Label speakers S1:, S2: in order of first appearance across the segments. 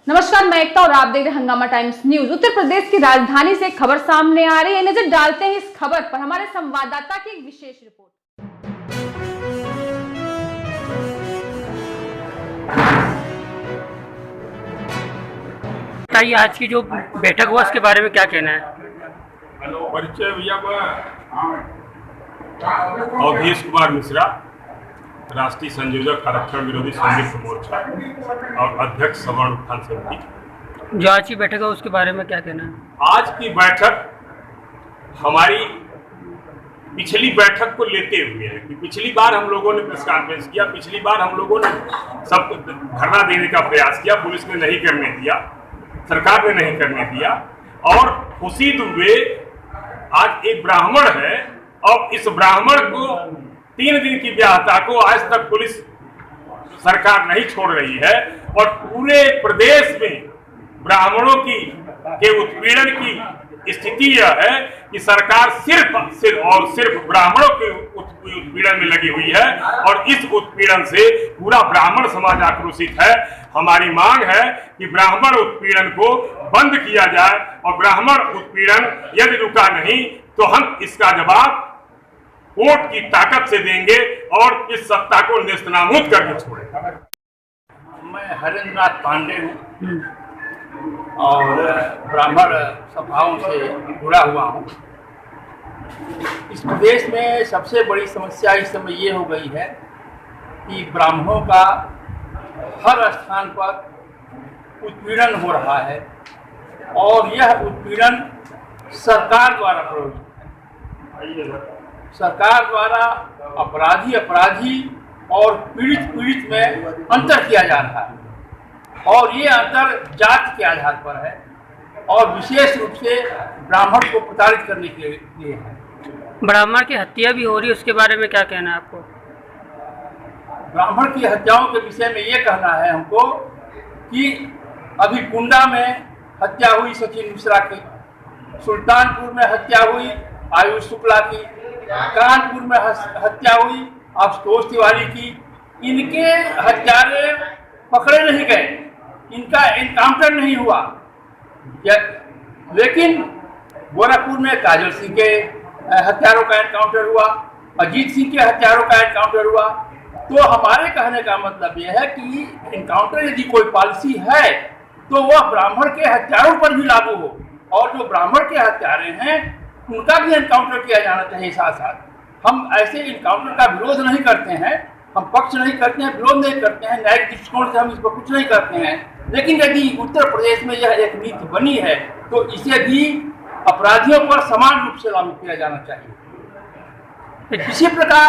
S1: नमस्कार, मैं एकता और आप देख रहे हैं हंगामा टाइम्स न्यूज। उत्तर प्रदेश की राजधानी से खबर सामने आ रही है। नजर डालते हैं इस खबर पर हमारे संवाददाता की एक विशेष रिपोर्ट।
S2: बताइए, आज की जो बैठक हुआ उसके बारे में क्या कहना है?
S3: परिचय भैया अवधेश कुमार मिश्रा, राष्ट्रीय संयोजक आरक्षण विरोधी संयुक्त मोर्चा और अध्यक्ष सवर्ण उत्थान समिति।
S2: जो आज की बैठक है उसके बारे में क्या कहना है?
S3: आज की बैठक हमारी पिछली बैठक को लेते हुए है कि पिछली बार हम लोगों ने प्रेस कॉन्फ्रेंस किया, पिछली बार हम लोगों ने सब धरना देने का प्रयास किया, पुलिस ने नहीं करने दिया, सरकार ने नहीं करने दिया। और खुशी दुबे आज एक ब्राह्मण है और इस ब्राह्मण को 3 दिन की व्याहता को आज तक पुलिस सरकार नहीं छोड़ रही है और पूरे प्रदेश में ब्राह्मणों के उत्पीड़न की स्थिति यह है कि सरकार सिर्फ और सिर्फ ब्राह्मणों के उत्पीड़न में लगी हुई है और इस उत्पीड़न से पूरा ब्राह्मण समाज आक्रोशित है। हमारी मांग है कि ब्राह्मण उत्पीड़न को बंद किया जाए और ब्राह्मण उत्पीड़न यदि रुका नहीं तो हम इसका जवाब कोर्ट की ताकत से देंगे और इस सत्ता को नेस्तनाबूद करके छोड़ेंगे।
S4: मैं हरेंद्रनाथ पांडे हूँ और ब्राह्मण सभाओं से जुड़ा हुआ हूँ। इस प्रदेश में सबसे बड़ी समस्या इस समय ये हो गई है कि ब्राह्मणों का हर स्थान पर उत्पीड़न हो रहा है और यह उत्पीड़न सरकार द्वारा प्रयोजित है। सरकार द्वारा अपराधी और पीड़ित में अंतर किया जा रहा है और ये अंतर जाति के आधार पर है और विशेष रूप से ब्राह्मण को प्रताड़ित करने के लिए है।
S2: ब्राह्मण की हत्या भी हो रही है, उसके बारे में क्या कहना है आपको?
S4: ब्राह्मण की हत्याओं के विषय में ये कहना है हमको कि अभी कुंडा में हत्या हुई सचिन मिश्रा की, सुल्तानपुर में हत्या हुई आयुष शुक्ला की, कानपुर में हत्या हुई आशुतोष तिवारी की। इनके हत्यारे पकड़े नहीं गए, इनका एनकाउंटर नहीं हुआ। लेकिन गोरखपुर में काजल सिंह के हत्यारों का एनकाउंटर हुआ, अजीत सिंह के हत्यारों का एनकाउंटर हुआ। तो हमारे कहने का मतलब यह है कि एनकाउंटर यदि कोई पॉलिसी है तो वह ब्राह्मण के हत्यारों पर भी लागू हो और जो ब्राह्मण के हत्यारे हैं उनका भी एनकाउंटर किया जाना चाहिए। साथ साथ हम ऐसे एनकाउंटर का विरोध नहीं करते हैं, हम पक्ष नहीं करते हैं, विरोध नहीं करते हैं, न्यायिक दृष्टिकोण से हम इस पर कुछ नहीं करते हैं। लेकिन यदि उत्तर प्रदेश में यह एक नीति बनी है तो इसे भी अपराधियों पर समान रूप से लागू किया जाना चाहिए। इसी प्रकार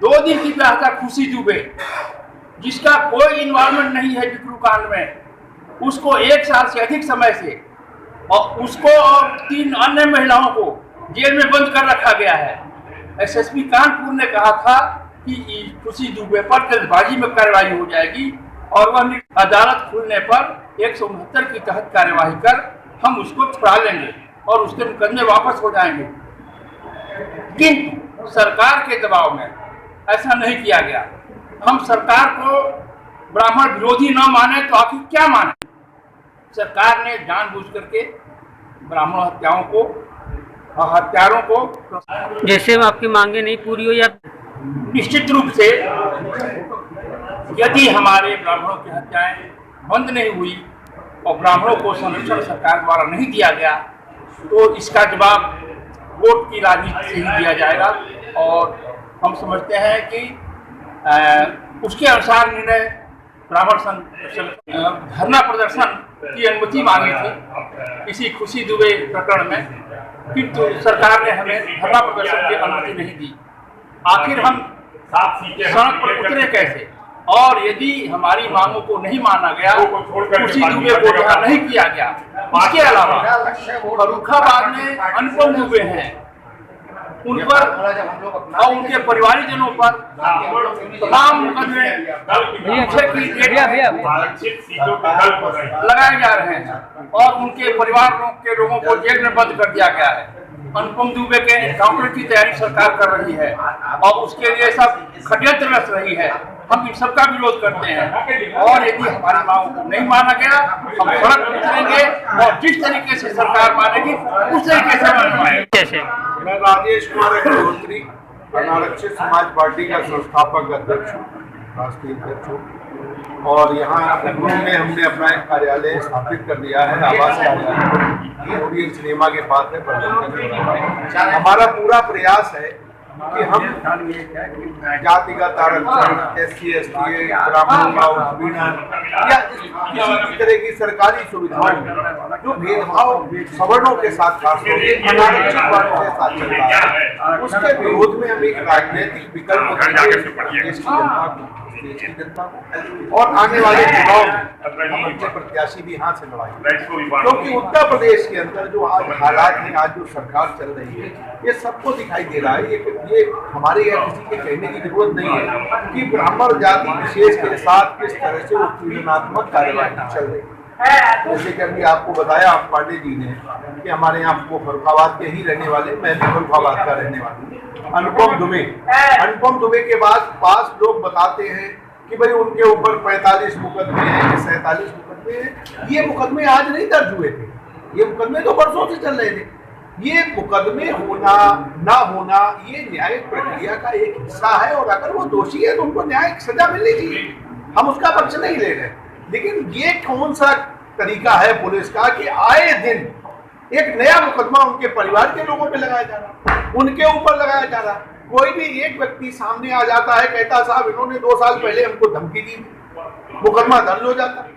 S4: 2 दिन की व्याहता खुशी दुबे, जिसका कोई इन्वॉल्वमेंट नहीं है बिक्रू कांड में, उसको 1 साल से अधिक समय से और उसको और 3 अन्य महिलाओं को जेल में बंद कर रखा गया है। एसएसपी कानपुर ने कहा था कि खुशी दुबे पर जल्दबाजी में कार्रवाई हो जाएगी और वह अदालत खुलने पर 169 की तहत कार्यवाही कर हम उसको छुड़ा लेंगे और उसके मुकदमे वापस हो जाएंगे। किंतु सरकार के दबाव में ऐसा नहीं किया गया। हम सरकार को ब्राह्मण विरोधी न माने तो आखिर क्या माने? सरकार ने जानबूझ करके ब्राह्मण हत्यारों को
S2: जैसे आपकी मांगे नहीं पूरी हो या
S4: निश्चित रूप से यदि हमारे ब्राह्मणों की हत्याएं बंद नहीं हुई और ब्राह्मणों को संरक्षण सरकार द्वारा नहीं दिया गया तो इसका जवाब कोर्ट की राजनीति से ही दिया जाएगा और हम समझते हैं कि उसके अनुसार निर्णय ब्राह्मण धरना प्रदर्शन की अनुमति मांगी थी इसी खुशी दुबे प्रकरण में, किंतु सरकार ने हमें धरना प्रदर्शन की अनुमति नहीं दी। आखिर हम सड़क पर उतरे कैसे? और यदि हमारी मांगों को नहीं माना गया, खुशी दुबे को रिहा नहीं किया गया, इसके अलावा फर्रुखाबाद में अनुपम दुबे हैं, उन पर और उनके परिवारजनों पर तमाम मुकदमे लगाए जा रहे हैं और उनके परिवार के लोगों को जेल में बंद कर दिया गया है। अनुपम दुबे के एनकाउंटर की तैयारी सरकार कर रही है और उसके लिए सब षड्यंत्र रच रही है। हम इन सबका विरोध करते हैं और यदि हमारी मांगों को नहीं माना गया हम सड़क पर उतरेंगे और जिस तरीके से सरकार मानेगी उस तरीके से मनवाएंगे।
S2: कैसे?
S5: मैं राजेश कुमार अग्रहोत्री, अनारक्षित समाज पार्टी का संस्थापक अध्यक्ष हूँ, राष्ट्रीय अध्यक्ष हूँ, और यहाँ लखनऊ में हमने अपना एक कार्यालय स्थापित कर दिया है, आवास कार्यालय ओरियन सिनेमा के पास है। हमारा पूरा प्रयास है कि हम जातिगत आरक्षण, SC, ST, ब्राह्मणों का उत्पीड़न या किसी भी तरह की सरकारी सुविधाओं में जो भेदभाव सवर्णों के साथ खासतौर से अनारक्षित वर्ग के साथ चल रहा है, उसके विरोध में हम एक राजनीतिक विकल्प देश की जनता को और आने वाले चुनाव में हम अच्छे प्रत्याशी भी यहाँ से लड़ाएंगे, क्योंकि उत्तर प्रदेश के अंदर जो आज हालात हैं, आज जो सरकार चल रही है, ये सबको दिखाई दे रहा है। ये हमारे यहाँ किसी के कहने की जरूरत नहीं है कि ब्राह्मण जाति विशेष के साथ किस तरह से उत्पीड़नात्मक कार्यवाही चल रही है। जैसे कि अभी आपको बताया आप पांडे जी ने कि हमारे यहाँ वो फर्रुखाबाद के ही रहने वाले, मैं भी फर्रुखाबाद का रहने वाला हूँ, अनुपम दुबे के बाद पास लोग बताते हैं कि भाई उनके ऊपर 45 मुकदमे हैं, 47 मुकदमे हैं। ये मुकदमे आज नहीं दर्ज हुए थे, ये मुकदमे तो बरसों से चल रहे थे। ये मुकदमे होना ना होना ये न्यायिक प्रक्रिया का एक हिस्सा है, और अगर वो दोषी है तो उनको न्यायिक सजा मिलनी चाहिए, हम उसका पक्ष नहीं ले रहे। लेकिन ये कौन सा तरीका है पुलिस का कि आए दिन एक नया मुकदमा उनके परिवार के लोगों पे लगाया जा रहा, उनके ऊपर लगाया जा रहा। कोई भी एक व्यक्ति सामने आ जाता है, कहता साहब इन्होंने 2 साल पहले हमको धमकी दी, मुकदमा दर्ज हो जाता।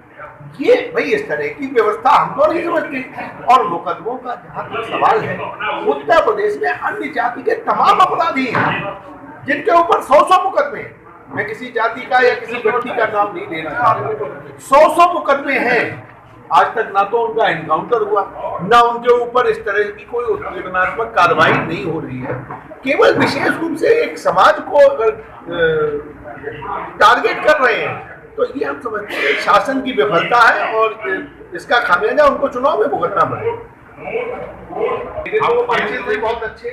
S5: ये भाई इस तरह की व्यवस्था हम तो नहीं समझते। और मुकदमों का जहाँ तक सवाल है, उत्तर प्रदेश में अन्य जाति के तमाम अपराधी हैं जिनके ऊपर 100 मुकदमे हैं। मैं किसी जाति का या किसी व्यक्ति का नाम नहीं लेना चाहता, 100 मुकदमे हैं। आज तक ना तो उनका एनकाउंटर हुआ, ना उनके ऊपर इस तरह की कोई उत्पीड़नात्मक कार्रवाई नहीं हो रही है। केवल विशेष रूप से एक समाज को अगर टारगेट कर रहे हैं तो ये हम समझते हैं शासन की विफलता है, और इसका खामियाजा उनको चुनाव में भुगतना पड़ेगा। वो परिचित बहुत अच्छे